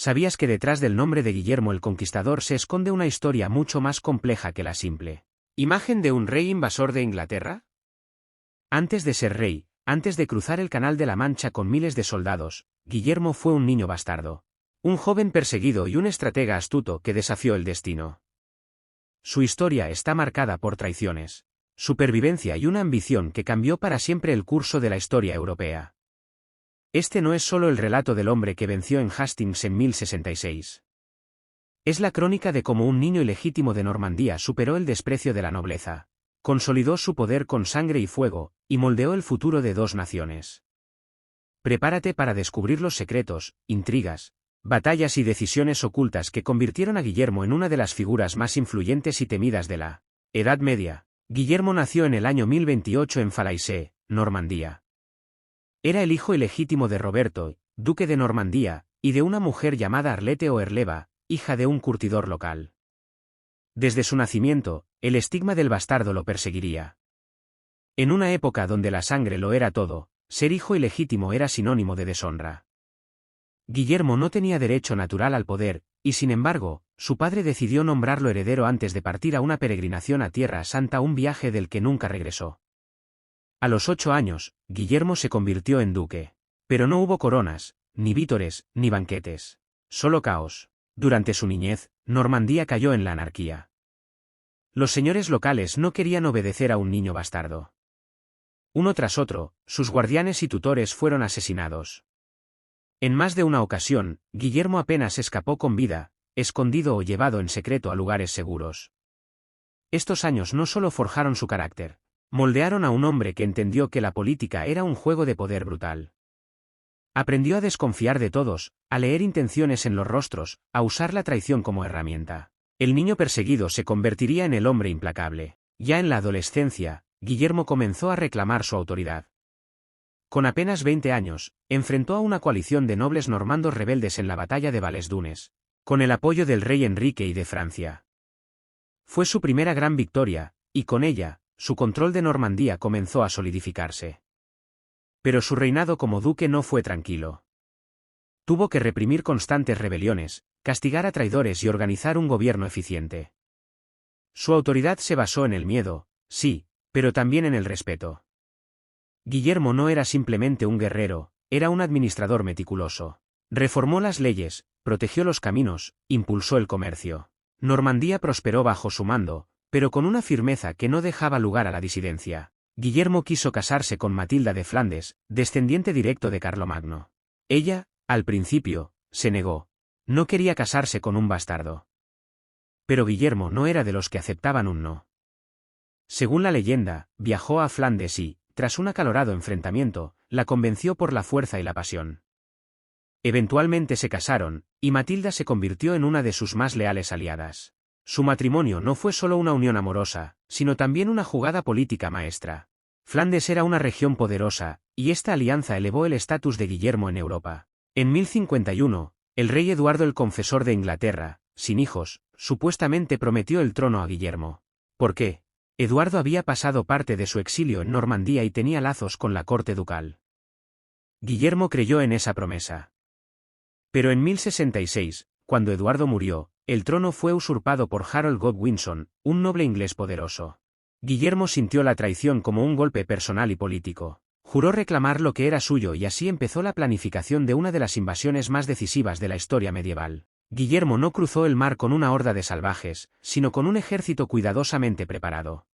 ¿Sabías que detrás del nombre de Guillermo el Conquistador se esconde una historia mucho más compleja que la simple imagen de un rey invasor de Inglaterra? Antes de ser rey, antes de cruzar el Canal de la Mancha con miles de soldados, Guillermo fue un niño bastardo. Un joven perseguido y un estratega astuto que desafió el destino. Su historia está marcada por traiciones, supervivencia y una ambición que cambió para siempre el curso de la historia europea. Este no es solo el relato del hombre que venció en Hastings en 1066. Es la crónica de cómo un niño ilegítimo de Normandía superó el desprecio de la nobleza, consolidó su poder con sangre y fuego, y moldeó el futuro de dos naciones. Prepárate para descubrir los secretos, intrigas, batallas y decisiones ocultas que convirtieron a Guillermo en una de las figuras más influyentes y temidas de la Edad Media. Guillermo nació en el año 1028 en Falaise, Normandía. Era el hijo ilegítimo de Roberto, duque de Normandía, y de una mujer llamada Arlete o Herleva, hija de un curtidor local. Desde su nacimiento, el estigma del bastardo lo perseguiría. En una época donde la sangre lo era todo, ser hijo ilegítimo era sinónimo de deshonra. Guillermo no tenía derecho natural al poder, y sin embargo, su padre decidió nombrarlo heredero antes de partir a una peregrinación a Tierra Santa, un viaje del que nunca regresó. A los 8 años, Guillermo se convirtió en duque. Pero no hubo coronas, ni vítores, ni banquetes. Solo caos. Durante su niñez, Normandía cayó en la anarquía. Los señores locales no querían obedecer a un niño bastardo. Uno tras otro, sus guardianes y tutores fueron asesinados. En más de una ocasión, Guillermo apenas escapó con vida, escondido o llevado en secreto a lugares seguros. Estos años no solo forjaron su carácter, moldearon a un hombre que entendió que la política era un juego de poder brutal. Aprendió a desconfiar de todos, a leer intenciones en los rostros, a usar la traición como herramienta. El niño perseguido se convertiría en el hombre implacable. Ya en la adolescencia, Guillermo comenzó a reclamar su autoridad. Con apenas 20 años, enfrentó a una coalición de nobles normandos rebeldes en la batalla de Val-es-Dunes, con el apoyo del rey Enrique y de Francia. Fue su primera gran victoria, y con ella, su control de Normandía comenzó a solidificarse. Pero su reinado como duque no fue tranquilo. Tuvo que reprimir constantes rebeliones, castigar a traidores y organizar un gobierno eficiente. Su autoridad se basó en el miedo, sí, pero también en el respeto. Guillermo no era simplemente un guerrero, era un administrador meticuloso. Reformó las leyes, protegió los caminos, impulsó el comercio. Normandía prosperó bajo su mando, pero con una firmeza que no dejaba lugar a la disidencia. Guillermo quiso casarse con Matilda de Flandes, descendiente directo de Carlomagno. Ella, al principio, se negó. No quería casarse con un bastardo. Pero Guillermo no era de los que aceptaban un no. Según la leyenda, viajó a Flandes y, tras un acalorado enfrentamiento, la convenció por la fuerza y la pasión. Eventualmente se casaron, y Matilda se convirtió en una de sus más leales aliadas. Su matrimonio no fue solo una unión amorosa, sino también una jugada política maestra. Flandes era una región poderosa, y esta alianza elevó el estatus de Guillermo en Europa. En 1051, el rey Eduardo el Confesor de Inglaterra, sin hijos, supuestamente prometió el trono a Guillermo. ¿Por qué? Eduardo había pasado parte de su exilio en Normandía y tenía lazos con la corte ducal. Guillermo creyó en esa promesa. Pero en 1066, cuando Eduardo murió, el trono fue usurpado por Harold Godwinson, un noble inglés poderoso. Guillermo sintió la traición como un golpe personal y político. Juró reclamar lo que era suyo y así empezó la planificación de una de las invasiones más decisivas de la historia medieval. Guillermo no cruzó el mar con una horda de salvajes, sino con un ejército cuidadosamente preparado.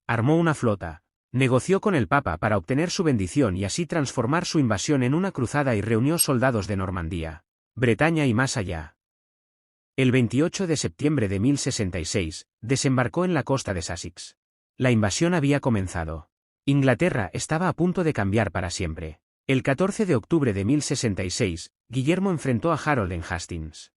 Armó una flota, negoció con el Papa para obtener su bendición y así transformar su invasión en una cruzada y reunió soldados de Normandía, Bretaña y más allá. El 28 de septiembre de 1066, desembarcó en la costa de Sussex. La invasión había comenzado. Inglaterra estaba a punto de cambiar para siempre. El 14 de octubre de 1066, Guillermo enfrentó a Harold en Hastings.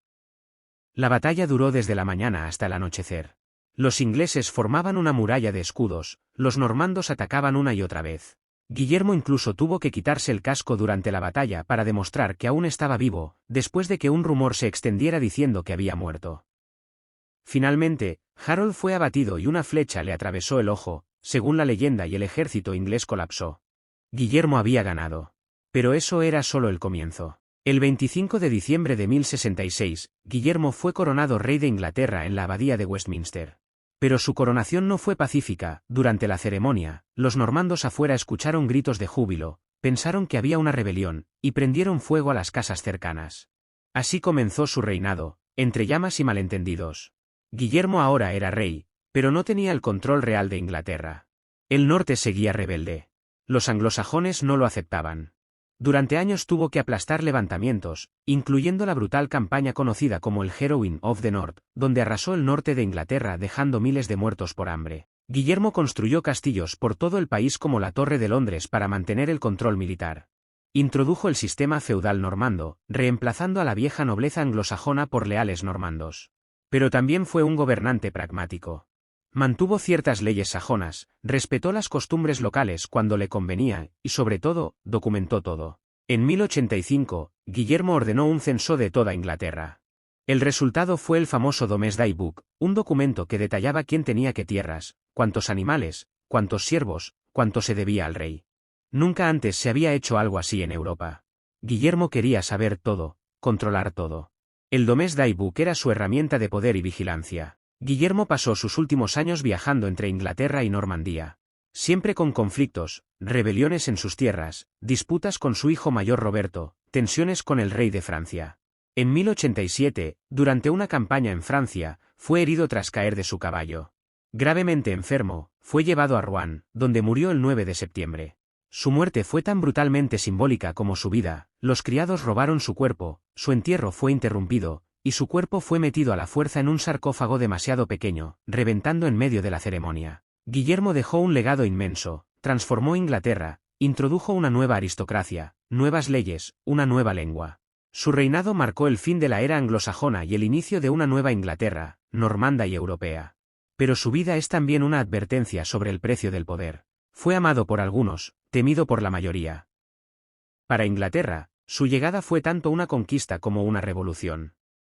La batalla duró desde la mañana hasta el anochecer. Los ingleses formaban una muralla de escudos, los normandos atacaban una y otra vez. Guillermo incluso tuvo que quitarse el casco durante la batalla para demostrar que aún estaba vivo, después de que un rumor se extendiera diciendo que había muerto. Finalmente, Harold fue abatido y una flecha le atravesó el ojo, según la leyenda, y el ejército inglés colapsó. Guillermo había ganado. Pero eso era solo el comienzo. El 25 de diciembre de 1066, Guillermo fue coronado rey de Inglaterra en la abadía de Westminster. Pero su coronación no fue pacífica. Durante la ceremonia, los normandos afuera escucharon gritos de júbilo, pensaron que había una rebelión, y prendieron fuego a las casas cercanas. Así comenzó su reinado, entre llamas y malentendidos. Guillermo ahora era rey, pero no tenía el control real de Inglaterra. El norte seguía rebelde. Los anglosajones no lo aceptaban. Durante años tuvo que aplastar levantamientos, incluyendo la brutal campaña conocida como el Heroine of the North, donde arrasó el norte de Inglaterra dejando miles de muertos por hambre. Guillermo construyó castillos por todo el país como la Torre de Londres para mantener el control militar. Introdujo el sistema feudal normando, reemplazando a la vieja nobleza anglosajona por leales normandos. Pero también fue un gobernante pragmático. Mantuvo ciertas leyes sajonas, respetó las costumbres locales cuando le convenía, y sobre todo, documentó todo. En 1085, Guillermo ordenó un censo de toda Inglaterra. El resultado fue el famoso Domesday Book, un documento que detallaba quién tenía qué tierras, cuántos animales, cuántos siervos, cuánto se debía al rey. Nunca antes se había hecho algo así en Europa. Guillermo quería saber todo, controlar todo. El Domesday Book era su herramienta de poder y vigilancia. Guillermo pasó sus últimos años viajando entre Inglaterra y Normandía. Siempre con conflictos, rebeliones en sus tierras, disputas con su hijo mayor Roberto, tensiones con el rey de Francia. En 1087, durante una campaña en Francia, fue herido tras caer de su caballo. Gravemente enfermo, fue llevado a Rouen, donde murió el 9 de septiembre. Su muerte fue tan brutalmente simbólica como su vida, los criados robaron su cuerpo, su entierro fue interrumpido, y su cuerpo fue metido a la fuerza en un sarcófago demasiado pequeño, reventando en medio de la ceremonia. Guillermo dejó un legado inmenso, transformó Inglaterra, introdujo una nueva aristocracia, nuevas leyes, una nueva lengua. Su reinado marcó el fin de la era anglosajona y el inicio de una nueva Inglaterra, normanda y europea. Pero su vida es también una advertencia sobre el precio del poder. Fue amado por algunos, temido por la mayoría. Para Inglaterra, su llegada fue tanto una conquista como una revolución.